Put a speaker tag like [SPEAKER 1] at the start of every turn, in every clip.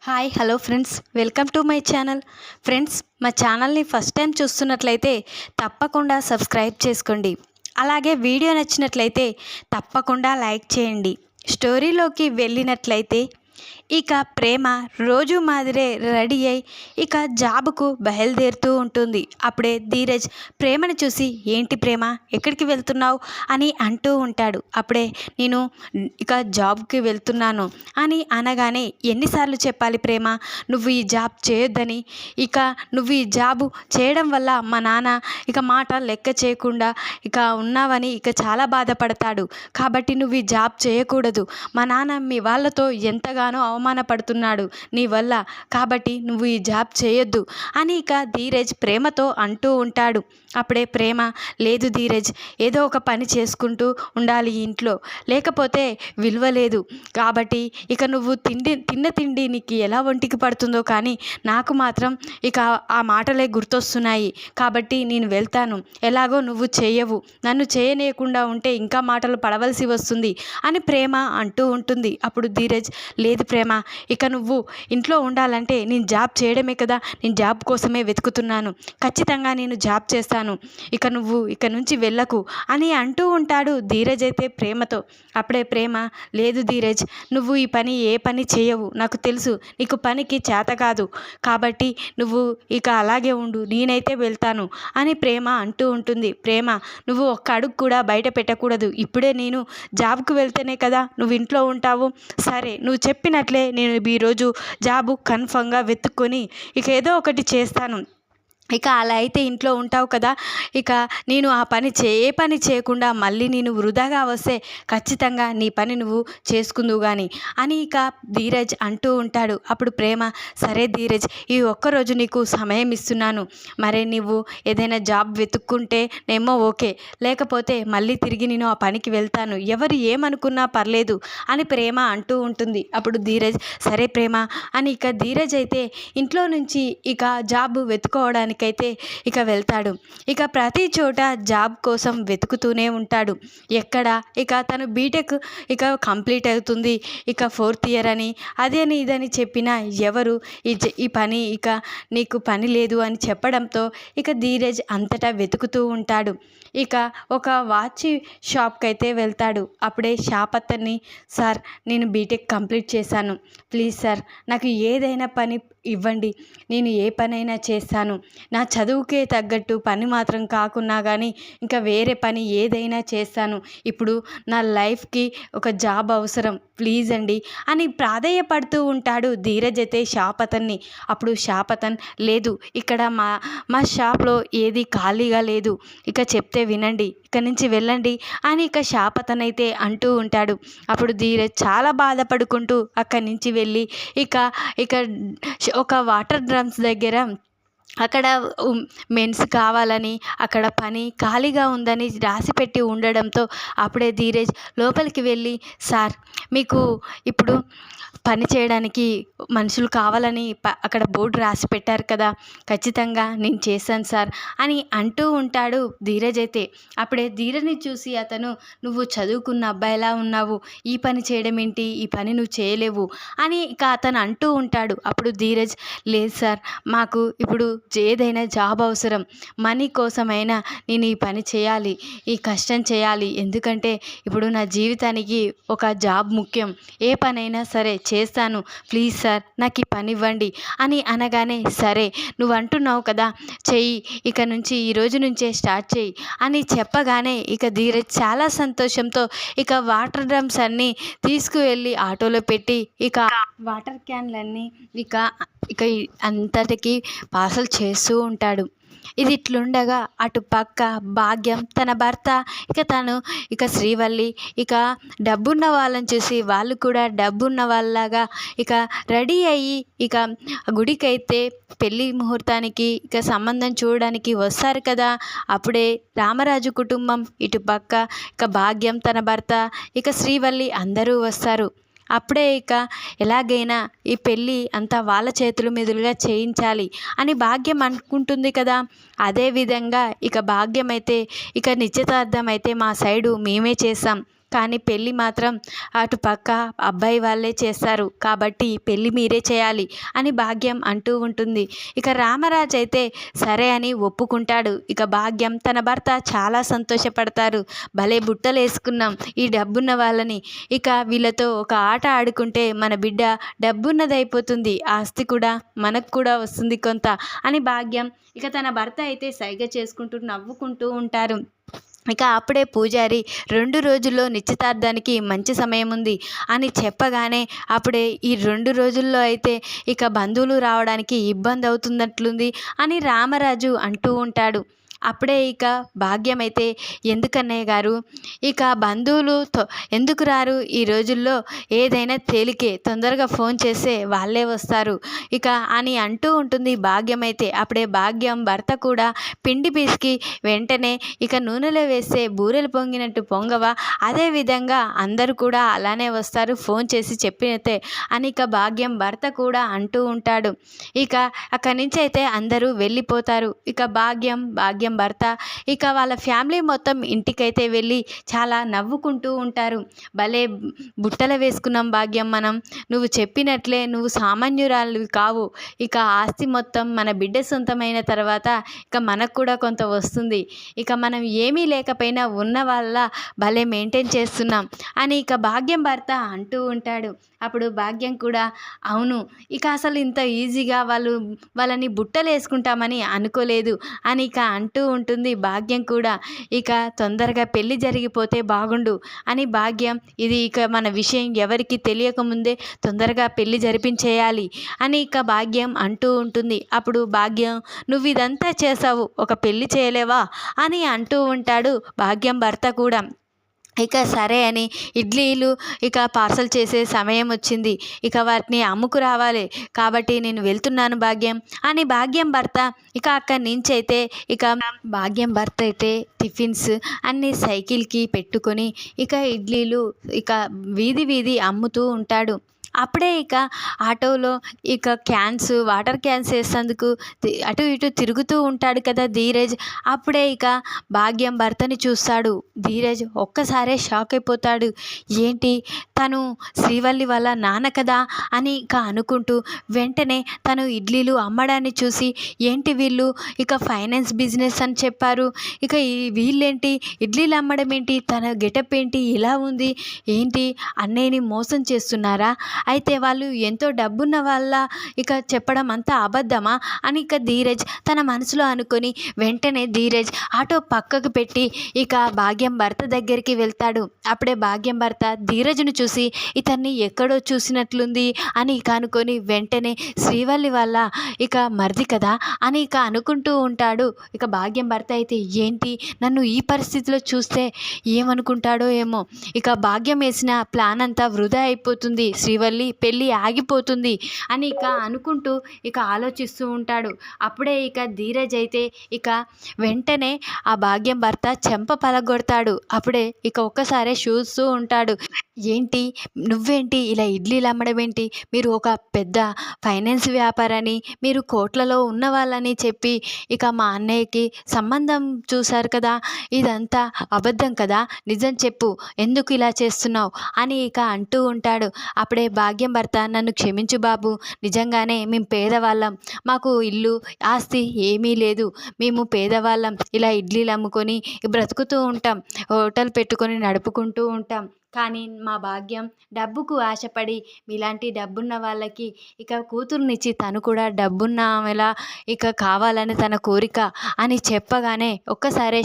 [SPEAKER 1] Hi hello friends, welcome to my channel. Friends, మా ఛానల్ని first time చూస్తున్నట్లయితే తప్పకుండా సబ్స్క్రైబ్ చేసుకోండి. అలాగే వీడియో నచ్చినట్లయితే తప్పకుండా లైక్ చేయండి. స్టోరీలోకి వెళ్ళినట్లయితే ఇక ప్రేమ రోజు మాదిరే రెడీ అయి ఇక జాబుకు బయలుదేరుతూ ఉంటుంది. అప్పుడే ధీరజ్ ప్రేమని చూసి, ఏంటి ప్రేమ, ఎక్కడికి వెళ్తున్నావు అని అంటూ ఉంటాడు. అప్పుడే నేను ఇక జాబ్కి వెళ్తున్నాను అని అనగానే, ఎన్నిసార్లు చెప్పాలి ప్రేమ నువ్వు ఈ జాబ్ చేయొద్దని, ఇక నువ్వు ఈ జాబు చేయడం వల్ల మా నాన్న ఇక మాట లెక్క చేయకుండా ఇక ఉన్నావని ఇక చాలా బాధపడతాడు. కాబట్టి నువ్వు ఈ జాబ్ చేయకూడదు. మా నాన్న మీ వాళ్ళతో ఎంతగానో అవమానపడుతున్నాడు నీ వల్ల. కాబట్టి నువ్వు ఈ జాబ్ చేయొద్దు అని ఇక ధీరజ్ ప్రేమతో అంటూ ఉంటాడు. అప్పుడే ప్రేమ, లేదు ధీరజ్, ఏదో ఒక పని చేసుకుంటూ ఉండాలి ఇంట్లో, లేకపోతే విలువ లేదు. కాబట్టి ఇక నువ్వు తిన్న తిండి నీకు ఎలా ఒంటికి పడుతుందో కానీ నాకు మాత్రం ఇక ఆ మాటలే గుర్తొస్తున్నాయి. కాబట్టి నేను వెళ్తాను. ఎలాగో నువ్వు చేయవు, నన్ను చేయనీయకుండా ఉంటే ఇంకా మాటలు పడవలసి వస్తుంది అని ప్రేమ అంటూ ఉంటుంది. అప్పుడు ధీరజ్, లేదు ప్రేమ, ఇక నువ్వు ఇంట్లో ఉండాలంటే నేను జాబ్ చేయడమే కదా, నేను జాబ్ కోసమే వెతుకుతున్నాను, ఖచ్చితంగా నేను జాబ్ చేస్తాను, ఇక నువ్వు ఇక నుంచి వెళ్ళకు అని అంటూ ఉంటాడు ధీరజ్ అయితే ప్రేమతో. అప్పుడే ప్రేమ, లేదు ధీరజ్, నువ్వు ఈ పని ఏ పని చేయవు, నాకు తెలుసు నీకు పనికి చేత కాదు, కాబట్టి నువ్వు ఇక అలాగే ఉండు, నేనైతే వెళ్తాను అని ప్రేమ అంటూ ఉంటుంది. ప్రేమ, నువ్వు ఒక్క అడుగు కూడా బయట పెట్టకూడదు, ఇప్పుడే నేను జాబ్కు వెళ్తేనే కదా నువ్వు ఇంట్లో ఉంటావు. సరే, నువ్వు చెప్పినట్లే నేను ఈరోజు జాబు కన్ఫర్మ్గా వెతుక్కొని ఇక ఏదో ఒకటి చేస్తాను. ఇక అలా అయితే ఇంట్లో ఉంటావు కదా, ఇక నేను ఆ పని ఏ పని చేయకుండా మళ్ళీ నేను వృధాగా వస్తే ఖచ్చితంగా నీ పని నువ్వు చేసుకుందువు కానీ అని ఇక ధీరజ్ అంటూ ఉంటాడు. అప్పుడు ప్రేమ, సరే ధీరజ్, ఈ ఒక్కరోజు నీకు సమయం ఇస్తున్నాను, మరి నువ్వు ఏదైనా జాబ్ వెతుక్కుంటే నేమో ఓకే, లేకపోతే మళ్ళీ తిరిగి నేను ఆ పనికి వెళ్తాను, ఎవరు ఏమనుకున్నా పర్లేదు అని ప్రేమ అంటూ ఉంటుంది. అప్పుడు ధీరజ్, సరే ప్రేమ అని ఇక ధీరజ్ అయితే ఇంట్లో నుంచి ఇక జాబ్ వెతుకోవడానికి అయితే ఇక వెళ్తాడు. ఇక ప్రతి చోట జాబ్ కోసం వెతుకుతూనే ఉంటాడు. ఎక్కడ ఇక తను బీటెక్ ఇక కంప్లీట్ అవుతుంది, ఇక 4th ఇయర్ అని అదని ఇదని చెప్పినా ఎవరు ఈ పని ఇక నీకు పని లేదు అని చెప్పడంతో ఇక ధీరజ్ అంతటా వెతుకుతూ ఉంటాడు. ఇక ఒక వాచ్ షాప్కి అయితే వెళ్తాడు. అప్పుడే షాప్ అతన్ని, సార్, నేను బీటెక్ కంప్లీట్ చేశాను, ప్లీజ్ సార్ నాకు ఏదైనా పని ఇవ్వండి, నేను ఏ పనైనా చేస్తాను, నా చదువుకే తగ్గట్టు పని మాత్రం కాకున్నా కానీ ఇంకా వేరే పని ఏదైనా చేస్తాను, ఇప్పుడు నా లైఫ్కి ఒక జాబ్ అవసరం, ప్లీజ్ అండి అని ప్రాధేయపడుతూ ఉంటాడు ధీరజ్ అయితే షాప్ అతన్ని. అప్పుడు షాప్ అతన్, లేదు, ఇక్కడ మా షాప్లో ఏది ఖాళీగా లేదు, ఇక చెప్తే వినండి, ఇక్కడి నుంచి వెళ్ళండి అని ఇక షాప్ అతన్ అయితే అంటూ ఉంటాడు. అప్పుడు ధీరజ్ చాలా బాధపడుకుంటూ అక్కడి నుంచి వెళ్ళి ఇక ఇక ఒక వాటర్ డ్రమ్స్ దగ్గర అక్కడ మెన్స్ కావాలని అక్కడ పని ఖాళీగా ఉందని రాసిపెట్టి ఉండడంతో అప్పుడే ధీరజ్ లోపలికి వెళ్ళి, సార్, మీకు ఇప్పుడు పని చేయడానికి మనుషులు కావాలని అక్కడ బోర్డు రాసి పెట్టారు కదా, ఖచ్చితంగా నేను చేశాను సార్ అని అంటూ ఉంటాడు ధీరజ్ అయితే. అప్పుడే ధీరజ్ని చూసి అతను, నువ్వు చదువుకున్న అబ్బాయిలా ఉన్నావు, ఈ పని చేయడం ఏంటి, ఈ పని నువ్వు చేయలేవు అని ఇక అతను అంటూ ఉంటాడు. అప్పుడు ధీరజ్, లేదు సార్, మాకు ఇప్పుడు ఏదైనా జాబ్ అవసరం, మనీ కోసమైనా నేను ఈ పని చేయాలి, ఈ కష్టం చేయాలి, ఎందుకంటే ఇప్పుడు నా జీవితానికి ఒక జాబ్ ముఖ్యం, ఏ పనైనా సరే చేస్తాను, ప్లీజ్ సార్ నాకు ఈ పని ఇవ్వండి అని అనగానే, సరే నువ్వు అంటున్నావు కదా, చెయ్యి, ఇక నుంచి ఈ రోజు నుంచే స్టార్ట్ చేయి అని చెప్పగానే ఇక ధీరజ్ చాలా సంతోషంతో ఇక వాటర్ డ్రమ్స్ అన్నీ తీసుకువెళ్ళి ఆటోలో పెట్టి ఇక వాటర్ క్యాన్లన్నీ ఇక ఇక అంతటికి పార్సల్ చేస్తూ ఉంటాడు. ఇది ఇట్లుండగా అటు పక్క భాగ్యం తన భర్త తను శ్రీవల్లి డబ్బున్న వాళ్ళని చూసి వాళ్ళు కూడా డబ్బున్న వాళ్ళలాగా రెడీ అయ్యి గుడికైతే పెళ్లి ముహూర్తానికి సంబంధం చూడడానికి వస్తారు కదా. అప్పుడే రామరాజు కుటుంబం ఇటు పక్క భాగ్యం తన భర్త శ్రీవల్లి అందరూ వస్తారు. అప్పుడే ఎలాగైనా ఈ పెళ్ళి అంతా వాళ్ళ చేతుల మీదులుగా చేయించాలి అని భాగ్యం అనుకుంటుంది కదా. అదేవిధంగా భాగ్యం అయితే నిశ్చితార్థం అయితే మా సైడు మేమే చేస్తాం, కానీ పెళ్ళి మాత్రం అటు పక్క అబ్బాయి వాళ్ళే చేస్తారు, కాబట్టి పెళ్ళి మీరే చేయాలి అని భాగ్యం అంటూ ఉంటుంది. ఇక రామరాజు అయితే సరే అని ఒప్పుకుంటాడు. ఇక భాగ్యం తన భర్త చాలా సంతోషపడతారు. భలే బుట్టలు వేసుకున్నాం ఈ డబ్బున్న వాళ్ళని, ఇక వీళ్ళతో ఒక ఆట ఆడుకుంటే మన బిడ్డ డబ్బున్నదైపోతుంది, ఆస్తి కూడా మనకు కూడా వస్తుంది కొంత అని భాగ్యం ఇక తన భర్త అయితే సైగ చేసుకుంటూ నవ్వుకుంటూ ఉంటారు. ఇక అప్పుడే పూజారి 2 రోజుల్లో నిశ్చితార్థానికి మంచి సమయం ఉంది అని చెప్పగానే అప్పుడే ఈ 2 రోజుల్లో అయితే ఇక బంధువులు రావడానికి ఇబ్బంది అవుతున్నట్లుంది అని రామరాజు అంటూ ఉంటాడు. అప్పుడే ఇక భాగ్యం అయితే ఎందుకన్నయ్య గారు ఇక బంధువులు ఎందుకు రారు ఈ రోజుల్లో, ఏదైనా తేలికే తొందరగా ఫోన్ చేస్తే వాళ్ళే వస్తారు ఇక అని అంటూ ఉంటుంది భాగ్యం అయితే. అప్పుడే భాగ్యం భర్త కూడా పిండి పిసికి వెంటనే ఇక నూనెలో వేస్తే బూరెలు పొంగినట్టు పొంగవా, అదేవిధంగా అందరూ కూడా అలానే వస్తారు ఫోన్ చేసి చెప్పినతే అని ఇక భాగ్యం భర్త కూడా అంటూ ఉంటాడు. ఇక అక్కడి నుంచి అయితే అందరూ వెళ్ళిపోతారు. ఇక భాగ్యం భర్త ఇక వాళ్ళ ఫ్యామిలీ మొత్తం ఇంటికైతే వెళ్ళి చాలా నవ్వుకుంటూ ఉంటారు. భలే బుట్టలు వేసుకున్నాం భాగ్యం మనం, నువ్వు చెప్పినట్లే నువ్వు సామాన్యురాలు కావు, ఇక ఆస్తి మొత్తం మన బిడ్డ సొంతమైన తర్వాత ఇక మనకు కూడా కొంత వస్తుంది, ఇక మనం ఏమీ లేకపోయినా ఉన్న వాళ్ళ భలే మెయింటైన్ చేస్తున్నాం అని ఇక భాగ్యం భర్త అంటూ ఉంటాడు. అప్పుడు భాగ్యం కూడా అవును, ఇక అసలు ఇంత ఈజీగా వాళ్ళని బుట్టలు వేసుకుంటామని అనుకోలేదు అని ఇక అంటూ ఉంటుంది భాగ్యం కూడా. ఇక తొందరగా పెళ్ళి జరిగిపోతే బాగుండు అని భాగ్యం ఇది ఇక మన విషయం ఎవరికి తెలియకముందే తొందరగా పెళ్ళి జరిపించేయాలి అని ఇక భాగ్యం అంటూ ఉంటుంది. అప్పుడు భాగ్యం నువ్వు ఇదంతా చేసావు, ఒక పెళ్ళి చేయలేవా అని అంటూ ఉంటాడు భాగ్యం భర్త కూడా. ఇక సరే అని ఇడ్లీలు ఇక పార్సల్ చేసే సమయం వచ్చింది, ఇక వాటిని అమ్ముకు రావాలి కాబట్టి నేను వెళ్తున్నాను భాగ్యం అని భాగ్యం భర్త ఇక అక్కడి నుంచి అయితే ఇక భాగ్యం భర్త అయితే టిఫిన్స్ అన్ని సైకిల్కి పెట్టుకొని ఇక ఇడ్లీలు ఇక వీధి అమ్ముతూ ఉంటాడు. అప్పుడే ఇక ఆటోలో ఇక వాటర్ క్యాన్స్ వేసేందుకు అటు ఇటు తిరుగుతూ ఉంటాడు కదా ధీరజ్. అప్పుడే ఇక భాగ్యం భర్తని చూస్తాడు. ధీరజ్ ఒక్కసారే షాక్ అయిపోతాడు. ఏంటి తను శ్రీవల్లి వాళ్ళ నాన్న కదా అని ఇక అనుకుంటూ వెంటనే తను ఇడ్లీలు అమ్మడాన్ని చూసి ఏంటి వీళ్ళు ఇక ఫైనాన్స్ బిజినెస్ అని చెప్పారు, ఇక వీళ్ళేంటి ఇడ్లీలు అమ్మడం ఏంటి, తన గెటప్ ఏంటి ఇలా ఉంది, ఏంటి అన్నయ్యని మోసం చేస్తున్నారా, అయితే వాళ్ళు ఎంతో డబ్బున్న వాళ్ళ ఇక చెప్పడం అంతా అబద్ధమా అని ఇక ధీరజ్ తన మనసులో అనుకొని వెంటనే ధీరజ్ ఆటో పక్కకు పెట్టి ఇక భాగ్యం భర్త దగ్గరికి వెళ్తాడు. అప్పుడే భాగ్యం భర్త ధీరజ్ను చూసి ఇతన్ని ఎక్కడో చూసినట్లుంది అని ఇక అనుకొని వెంటనే శ్రీవల్లి వాళ్ళ ఇక మరిది కదా అని ఇక అనుకుంటూ ఉంటాడు. ఇక భాగ్యం భర్త అయితే ఏంటి నన్ను ఈ పరిస్థితిలో చూస్తే ఏమనుకుంటాడో ఏమో, ఇక భాగ్యం వేసిన ప్లాన్ అంతా వృధా అయిపోతుంది, శ్రీవల్లి పెళ్ళి ఆగిపోతుంది అని ఇక అనుకుంటూ ఇక ఆలోచిస్తూ ఉంటాడు. అప్పుడే ఇక ధీరజ్ అయితే ఇక వెంటనే ఆ భాగ్యం భర్త చెంప పలగొడతాడు. అప్పుడే ఇక ఒక్కసారే చూస్తూ ఉంటాడు. ఏంటి నువ్వేంటి ఇలా ఇడ్లీలు అమ్మడం ఏంటి, మీరు ఒక పెద్ద ఫైనాన్స్ వ్యాపారాన్ని, మీరు కోట్లలో ఉన్న వాళ్ళని చెప్పి ఇక మా అన్నయ్యకి సంబంధం చూశారు కదా, ఇదంతా అబద్ధం కదా, నిజం చెప్పు ఎందుకు ఇలా చేస్తున్నావు అని ఇక అంటూ ఉంటాడు. అప్పుడే భాగ్యం భర్త నన్ను క్షమించు బాబు, నిజంగానే మేము పేదవాళ్ళం, మాకు ఇల్లు ఆస్తి ఏమీ లేదు, మేము పేదవాళ్ళం, ఇలా ఇడ్లీలు అమ్ముకొని బ్రతుకుతూ ఉంటాం, హోటల్ పెట్టుకొని నడుపుకుంటూ ఉంటాం, కానీ మా భాగ్యం డబ్బుకు ఆశపడి మీలాంటి డబ్బున్న వాళ్ళకి ఇక కూతురునిచ్చి తను కూడా డబ్బున్న ఆమెలా ఇక కావాలని తన కోరిక అని చెప్పగానే ఒక్కసారే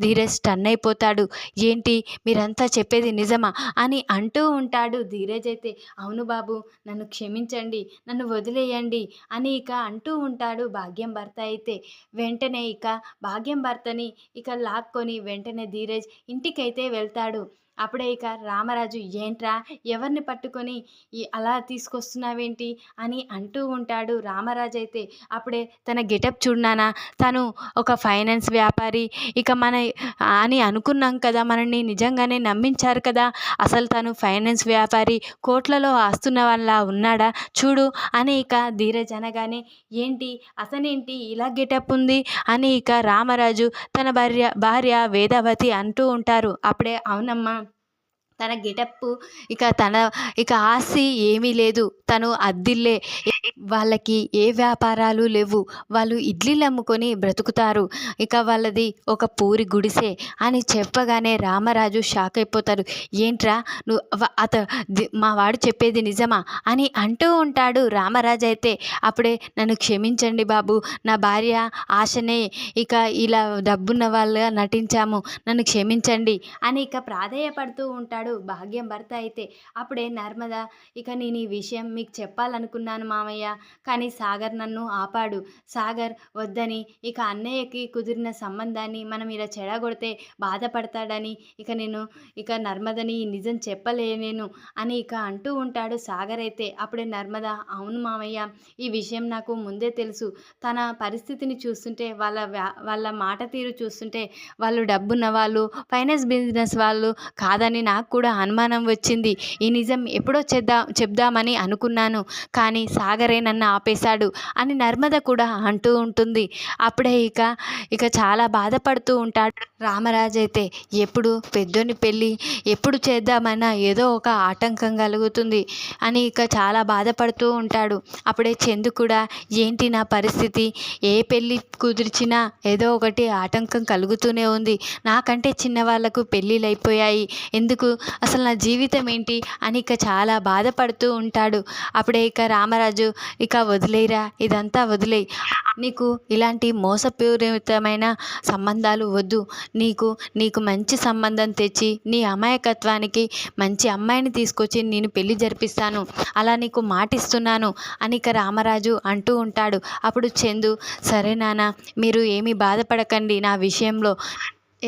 [SPEAKER 1] ధీరజ్ స్టన్ అయిపోతాడు. ఏంటి మీరంతా చెప్పేది నిజమా అని అంటూ ఉంటాడు. ధీరజ్ అయితే అవును బాబు నన్ను క్షమించండి, నన్ను వదిలేయండి అని ఇక అంటూ ఉంటాడు. భాగ్యం భర్త అయితే వెంటనే ఇక భాగ్యం భర్తని ఇక లాక్కొని వెంటనే ధీరజ్ ఇంటికైతే వెళ్తాడు. అప్పుడే ఇక రామరాజు ఏంట్రా ఎవరిని పట్టుకొని అలా తీసుకొస్తున్నావేంటి అని అంటూ ఉంటాడు. రామరాజు అయితే అప్పుడే తన గెటప్ చూడనానా, తను ఒక ఫైనాన్స్ వ్యాపారి ఇక మన అని అనుకున్నాం కదా, మనల్ని నిజంగానే నమ్మించారు కదా, అసలు తను ఫైనాన్స్ వ్యాపారి కోట్లలో ఆస్తున్న వాళ్ళ ఉన్నాడా చూడు అని ఇక ధీరజ్ అనగానే ఏంటి అసలేంటి ఇలా గెటప్ ఉంది అని ఇక రామరాజు తన భార్య వేదవతి అంటూ ఉంటారు. అప్పుడే అవునమ్మా తన గెటప్పు ఇక ఆస్తి ఏమీ లేదు. తను అద్దిల్లే. వాళ్ళకి ఏ వ్యాపారాలు లేవు. వాళ్ళు ఇడ్లీలు అమ్ముకొని బ్రతుకుతారు. ఇక వాళ్ళది ఒక పూరి గుడిసె అని చెప్పగానే రామరాజు షాక్ అయిపోతాడు. ఏంట్రా నువ్వు మా వాడు చెప్పేది నిజమా అని అంటూ ఉంటాడు. రామరాజు అయితే అప్పుడే నన్ను క్షమించండి బాబు, నా భార్య ఆశనే ఇక ఇలా డబ్బున్న వాళ్ళగా నటించాము, నన్ను క్షమించండి అని ఇక ప్రాధేయపడుతూ ఉంటాడు భాగ్యం భర్త అయితే. అప్పుడే నర్మద, ఇక నేను ఈ విషయం మీకు చెప్పాలనుకున్నాను మామయ్య, కానీ సాగర్ నన్ను ఆపాడు. సాగర్ వద్దని, ఇక అన్నయ్యకి కుదిరిన సంబంధాన్ని మనం ఇలా చెడగొడితే బాధపడతాడని ఇక నర్మదని ఈ నిజం చెప్పలేనేను అని ఇక అంటూ ఉంటాడు సాగర్ అయితే. అప్పుడే నర్మద, అవును మామయ్య, ఈ విషయం నాకు ముందే తెలుసు. తన పరిస్థితిని చూస్తుంటే, వాళ్ళ మాట తీరు చూస్తుంటే వాళ్ళు డబ్బున్న వాళ్ళు, ఫైనాన్స్ బిజినెస్ వాళ్ళు కాదని నాకు కూడా అనుమానం వచ్చింది. ఈ నిజం ఎప్పుడో చెప్దామని అనుకున్నాను, కానీ సాగరే నన్ను ఆపేశాడు అని నర్మద కూడా అంటూ ఉంటుంది. అప్పుడే ఇక చాలా బాధపడుతూ ఉంటాడు రామరాజు అయితే. ఎప్పుడు పెద్దోని పెళ్ళి ఎప్పుడు చేద్దామన్నా ఏదో ఒక ఆటంకం కలుగుతుంది అని ఇక చాలా బాధపడుతూ ఉంటాడు. అప్పుడే చందు కూడా, ఏంటి నా పరిస్థితి, ఏ పెళ్ళి కుదిర్చినా ఏదో ఒకటి ఆటంకం కలుగుతూనే ఉంది. నాకంటే చిన్నవాళ్లకు పెళ్ళిళ్ళు అయిపోయాయి, ఎందుకు అసలు నా జీవితం ఏంటి అని ఇక చాలా బాధపడుతూ ఉంటాడు. అప్పుడే ఇక రామరాజు, ఇక వదిలేరా, ఇదంతా వదిలేయి, నీకు ఇలాంటి మోసపూరితమైన సంబంధాలు వద్దు, నీకు మంచి సంబంధం తెచ్చి నీ అమాయకత్వానికి మంచి అమ్మాయిని తీసుకొచ్చి నేను పెళ్లి జరిపిస్తాను, అలా నీకు మాటిస్తున్నాను అని ఇక రామరాజు అంటూ ఉంటాడు. అప్పుడు చందు, సరే నాన్న, మీరు ఏమీ బాధపడకండి, నా విషయంలో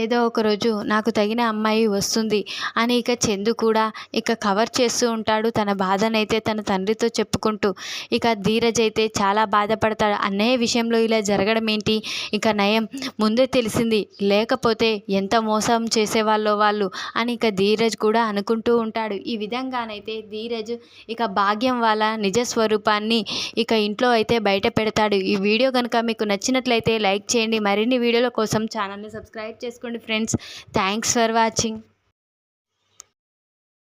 [SPEAKER 1] ఏదో ఒకరోజు నాకు తగిన అమ్మాయి వస్తుంది అని ఇక చందు కూడా ఇక కవర్ చేస్తూ ఉంటాడు తన బాధనైతే తన తండ్రితో చెప్పుకుంటూ. ఇక ధీరజ్ అయితే చాలా బాధపడతాడు. అన్నయ్య విషయంలో ఇలా జరగడం ఏంటి, ఇక నయం ముందే తెలిసింది, లేకపోతే ఎంత మోసం చేసేవాళ్ళో వాళ్ళు అని ఇక ధీరజ్ కూడా అనుకుంటూ ఉంటాడు. ఈ విధంగానైతే ధీరజ్ ఇక భాగ్యం వాళ్ళ నిజ స్వరూపాన్ని ఇక ఇంట్లో అయితే బయట పెడతాడు. ఈ వీడియో కనుక మీకు నచ్చినట్లయితే లైక్ చేయండి. మరిన్ని వీడియోల కోసం ఛానల్ని సబ్స్క్రైబ్ చేసుకోండి ఫ్రెండ్స్. Thanks for watching.